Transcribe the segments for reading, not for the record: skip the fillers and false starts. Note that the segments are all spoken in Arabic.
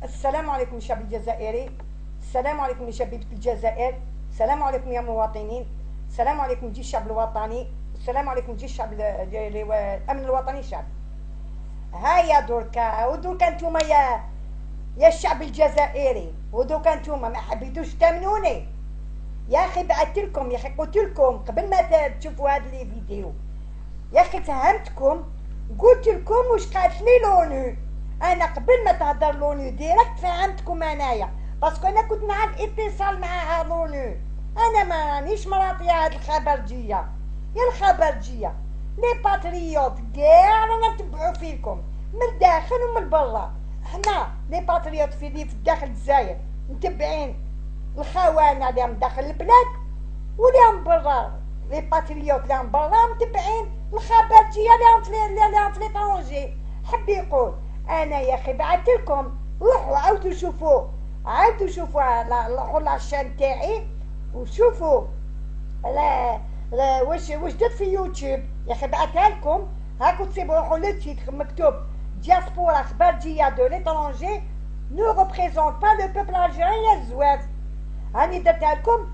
السلام عليكم الشعب الجزائري. السلام عليكم لشبيبة الجزائر. السلام عليكم يا مواطنين. السلام عليكم جيش الشعب الوطني. السلام عليكم جيش الشعب الامن الوطني الشعبي. هيا دركا ودركا انتوما يا الشعب الجزائري، ودركا انتوما ما حبيتوش تامنوني. يا اخي بعثتلكم، يا اخي قلتلكم قبل ما تشوفوا هاد لي فيديو، يا اخي فهمتكم، قلت لكم واش قالت لي لونو. انا قبل ما تهضر لونو ديريكت فهمتكم انايا، باسكو انا كنت مع الاتصال معها لونو. انا ما رانيش مراتي هاد الخبرجيه، يا الخبرجيه لي باتريوت كاع رانا نتبعو فيكم من الداخل ومن برا. حنا لي باتريوت في داخل الجزائر متبعين الخونه اللي من داخل البلاد، واللي من برا لي باتريوت اللي من برا متبعين الخبرجيه اللي هم في ليطرونجي. حب يقول انا يا اخي بعثتلكم، روحوا عاودوا شوفوا، عاودوا شوفوا روحوا لاشين تاعي وشوفوا لا واش درت في يوتيوب. يا اخي بعثها لكم، هاكو تصيبوا روحوا للتيتر مكتوب دياسبورا خبرجيه دو ليطرونجي نو ريبريزونت با لو بوبل الجيريان الزواف. هاني درتها لكم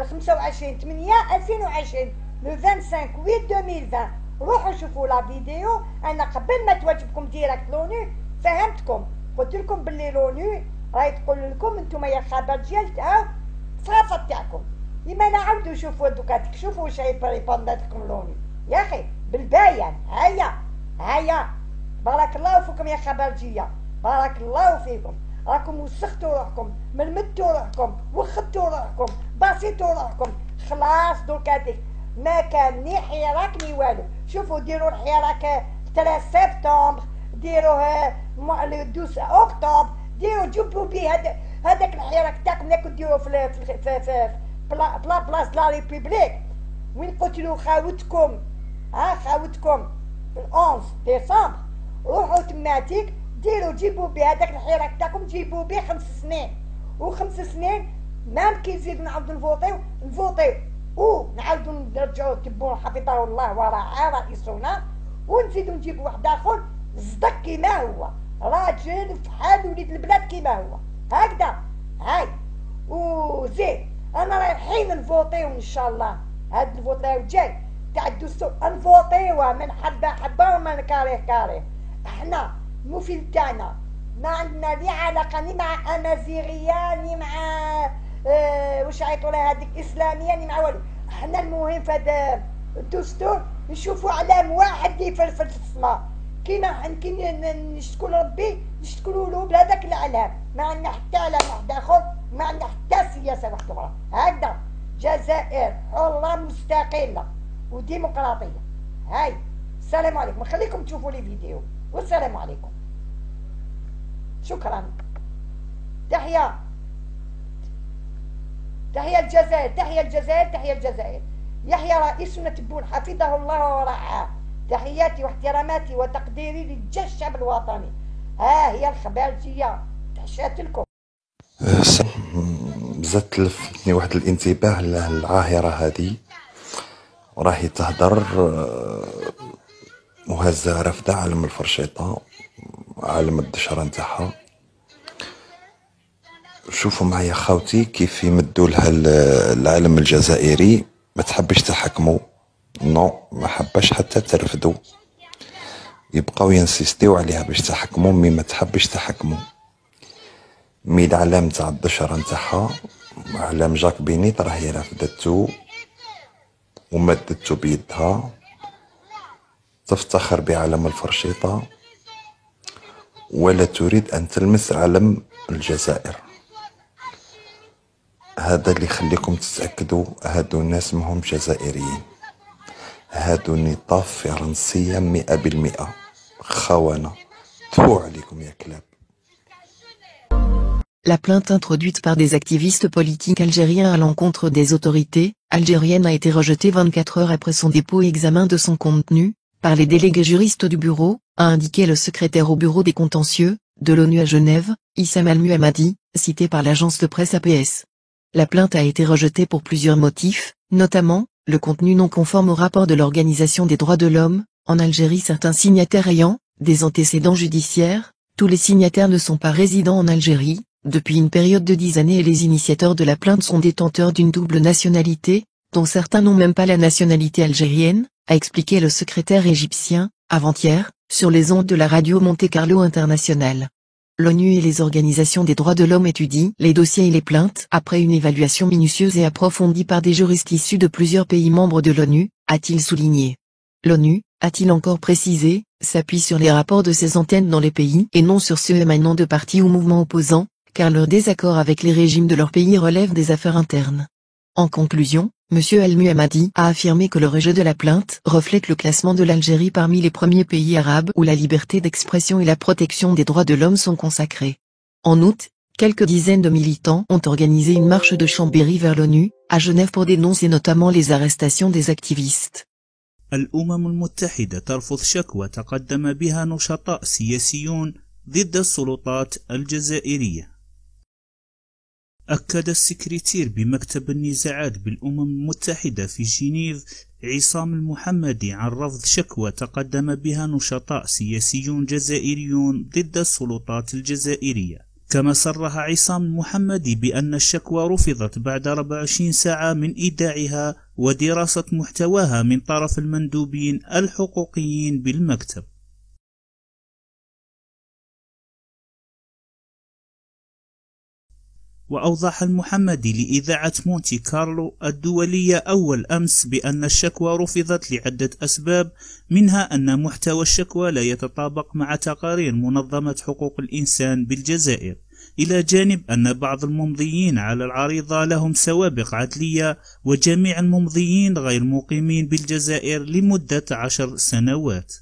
25/8/2020 لو 25/8/2020. روحوا شوفوا لا فيديو. انا قبل ما تواجبكم ديريكت لونو فهمتكم، قلت لكم باللي لونو راهي تقول لكم انتم يا خبرجيه الثقافه تاعكم. لما نعاودوا شوفوا دوكا، شوفوا واش ريبوند لكم لونو يا اخي بالباين. هيا بارك الله فيكم يا خبرجيه، بارك الله فيكم. راكم وسختوا روحكم، ملمتوا روحكم، وخدتوا روحكم، باسيتوا روحكم. خلاص دوكا ما كان ني حراك ني والو. شوفوا ديروا الحراك 3 سبتمبر، ديروه لو 12 اكتوبر، ديروا جيبوا بيه هذاك الحراك تاعكم اللي كنتو ديروا في بلاص لا ريبوبليك وين قتلوا خاوتكم. خاوتكم في 11 ديسمبر. روحوا تماتيك ديروا جيبوا بيه هذاك الحراك تاعكم، جيبوا بيه 5 سنين. و5 سنين مام كي نزيدو نعاودو نفوطيو ونعاودو نرجعو تبون حفظه الله ورعاه رئيسنا، ونزيدو نجيبو واحد اخر صدق كيما هو، راجل فحال وليد البلاد كيما هو هكذا. هاي وزيد انا رايحين نفوطيو ان شاء الله. هاد الفوطيو جاي تاع الدستور نفوطيوه من حبه حبه ومن كاريه. احنا المفيد تاعنا ما عندنا لي علاقه ني مع امازيغيه ني مع واش عيطوا لها هذيك اسلاميه ني مع والو. احنا المهم في هذا الدستور نشوفوا علام واحد يفلفل في السماء، كيما نشكو ربي نشكروا له بهذاك العلام. ما عندنا حتى علام واحد اخر، ما عندنا حتى سياسه واحده اخرى. هكذا جزائر حره مستقله وديمقراطيه. هاي السلام عليكم، خليكم تشوفوا لي فيديو والسلام عليكم. شكرا. تحية الجزائر، تحية الجزائر، تحية الجزائر. يحيى رئيسنا تبون حفظه الله ورعاه. تحياتي واحتراماتي وتقديري للجيش الشعب الوطني. ها هي الخبرجية، تحشات لكم. بزاف لفتني واحد الانتباه للعاهرة هذه، راهي تهدر مهزة رافدة عالم الفرشيطة، عالم الدشرة نتاعها. شوفوا معايا خاوتي كيف يمدوا لها العالم الجزائري. ما تحبش تحكموا، نو ما حبش حتى ترفدوا، يبقاو ينسيستيو عليها باش تحكموا، مي ما تحبش تحكموا. مي العلام تاع الدشرة نتاعها علام جاك بينيت راهي رافدتو ومدتو بيدها، تفتخر بعلم الفرشيطة ولا تريد أن تلمس علم الجزائر. هذا اللي يخليكم تتأكدوا هادو الناس مهم جزائريين، هادو نطاف فرنسية 100%، خونة. تفو عليكم يا كلاب. La plainte introduite par des activistes politiques algériens à l'encontre des autorités algériennes a été rejetée 24 heures après son dépôt et examen de son contenu, par les délégués juristes du bureau, a indiqué le secrétaire au bureau des contentieux de l'ONU à Genève, Issam Al-Muhammadi, cité par l'agence de presse APS. La plainte a été rejetée pour plusieurs motifs, notamment, le contenu non conforme au rapport de l'Organisation des droits de l'homme, en Algérie certains signataires ayant des antécédents judiciaires, Tous les signataires ne sont pas résidents en Algérie, depuis une période de 10 années, et les initiateurs de la plainte sont détenteurs d'une double nationalité, dont certains n'ont même pas la nationalité algérienne, a expliqué le secrétaire égyptien, avant-hier, sur les ondes de la radio Monte Carlo International. L'ONU et les organisations des droits de l'homme étudient les dossiers et les plaintes après une évaluation minutieuse et approfondie par des juristes issus de plusieurs pays membres de l'ONU, a-t-il souligné. L'ONU, a-t-il encore précisé, s'appuie sur les rapports de ses antennes dans les pays et non sur ceux émanant de partis ou mouvements opposants, car leur désaccord avec les régimes de leur pays relève des affaires internes. En conclusion, M. Al-Muhammadi a affirmé que le rejet de la plainte reflète le classement de l'Algérie parmi les premiers pays arabes où la liberté d'expression et la protection des droits de l'homme sont consacrés. En août, quelques dizaines de militants ont organisé une marche de Chambéry vers l'ONU, à Genève, pour dénoncer notamment les arrestations des activistes. الأمم المتحدة ترفض شكوى تقدم بها نشطاء سياسيون ضد السلطات الجزائرية. أكد السكرتير بمكتب النزاعات بالأمم المتحدة في جنيف عصام المحمدي عن رفض شكوى تقدم بها نشطاء سياسيون جزائريون ضد السلطات الجزائرية. كما صرح عصام المحمدي بأن الشكوى رفضت بعد 24 ساعة من إيداعها ودراسة محتواها من طرف المندوبين الحقوقيين بالمكتب. وأوضح المحمدي لإذاعة مونتي كارلو الدولية أول أمس بأن الشكوى رفضت لعدة أسباب، منها أن محتوى الشكوى لا يتطابق مع تقارير منظمة حقوق الإنسان بالجزائر، إلى جانب أن بعض الممضيين على العريضة لهم سوابق عدلية، وجميع الممضيين غير مقيمين بالجزائر لمدة 10 سنوات.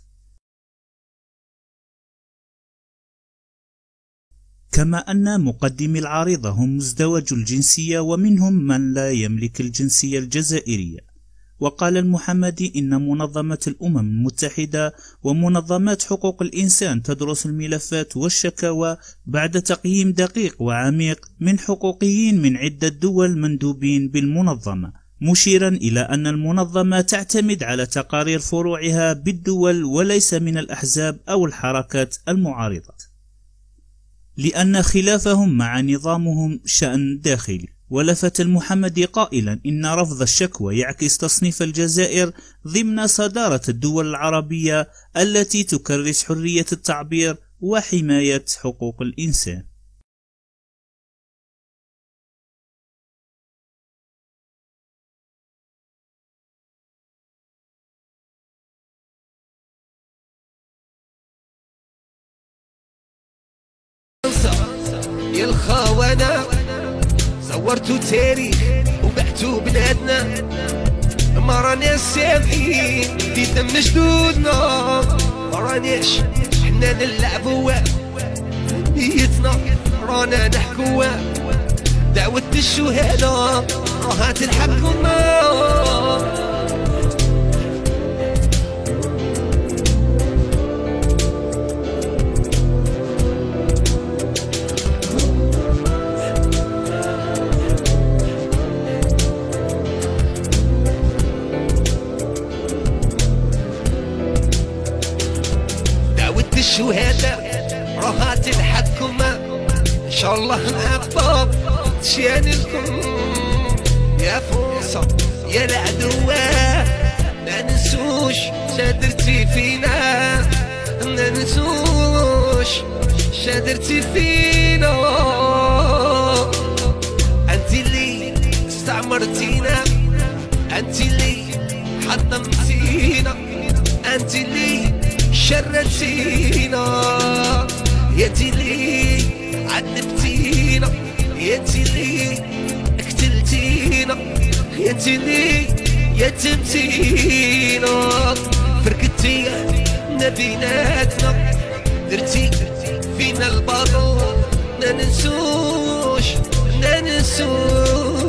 كما أن مقدمي العريضة هم مزدوج الجنسية ومنهم من لا يملك الجنسية الجزائرية. وقال المحمدي إن منظمة الأمم المتحدة ومنظمات حقوق الإنسان تدرس الملفات والشكاوى بعد تقييم دقيق وعميق من حقوقيين من عدة دول مندوبين بالمنظمة، مشيرا إلى أن المنظمة تعتمد على تقارير فروعها بالدول وليس من الأحزاب أو الحركات المعارضة، لأن خلافهم مع نظامهم شأن داخلي. ولفت المحمدي قائلا إن رفض الشكوى يعكس تصنيف الجزائر ضمن صدارة الدول العربية التي تكرس حرية التعبير وحماية حقوق الإنسان. يا الخونة صورتوا تاريخ وبعتوا بلادنا، ما راناش سامحين في دم جدودنا، ما راناش حنا نلعبوا بيتنا، رانا نحكوا دعوة الشهداء راها تلحقنا. الشهداء راها تلحقكم، ان شاء الله نعطب تشان لكم يا فرصة يا العدوة، ما ننسوش شادرتي فينا، ما ننسوش شادرتي فينا. انت اللي استعمرتينا، انت اللي حطمتينا، انت اللي شرتينا، يا تيلي عذبتينا، يا تيلي قتلتينا، يا تيلي يتمتينا، فرقتي بيناتنا، درتي فينا البطل، ما ننسوش ما ننسوش.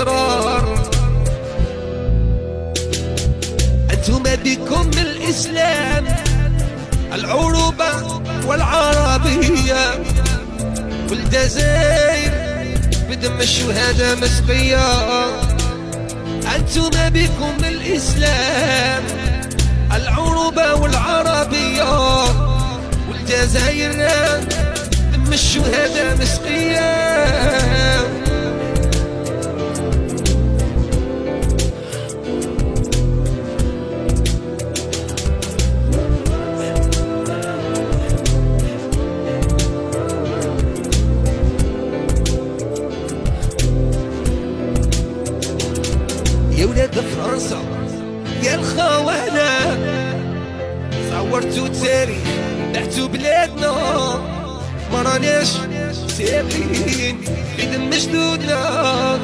اسرار. انتم بكم الاسلام العروبة والعربية والجزائر بدم الشهداء مسقية. انتم بكم الاسلام العروبة والعربية والجزائر دم الشهداء مسقية. يا ولاد فرنسا يا الخونة صورتوا التاريخ بعتوا بلادنا، ما راناش سابقين في دم جدودنا،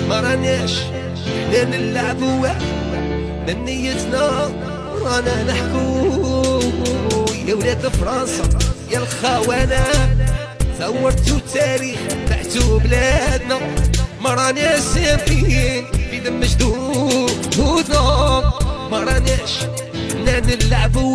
ما راناش حنا نلعبوا من نيتنا رانا نحكوا. يا ولاد فرنسا يا الخونة صورتوا التاريخ بعتوا بلادنا، ما راناش سابقين في دم جدودنا، ما راناش حنا نلعبوا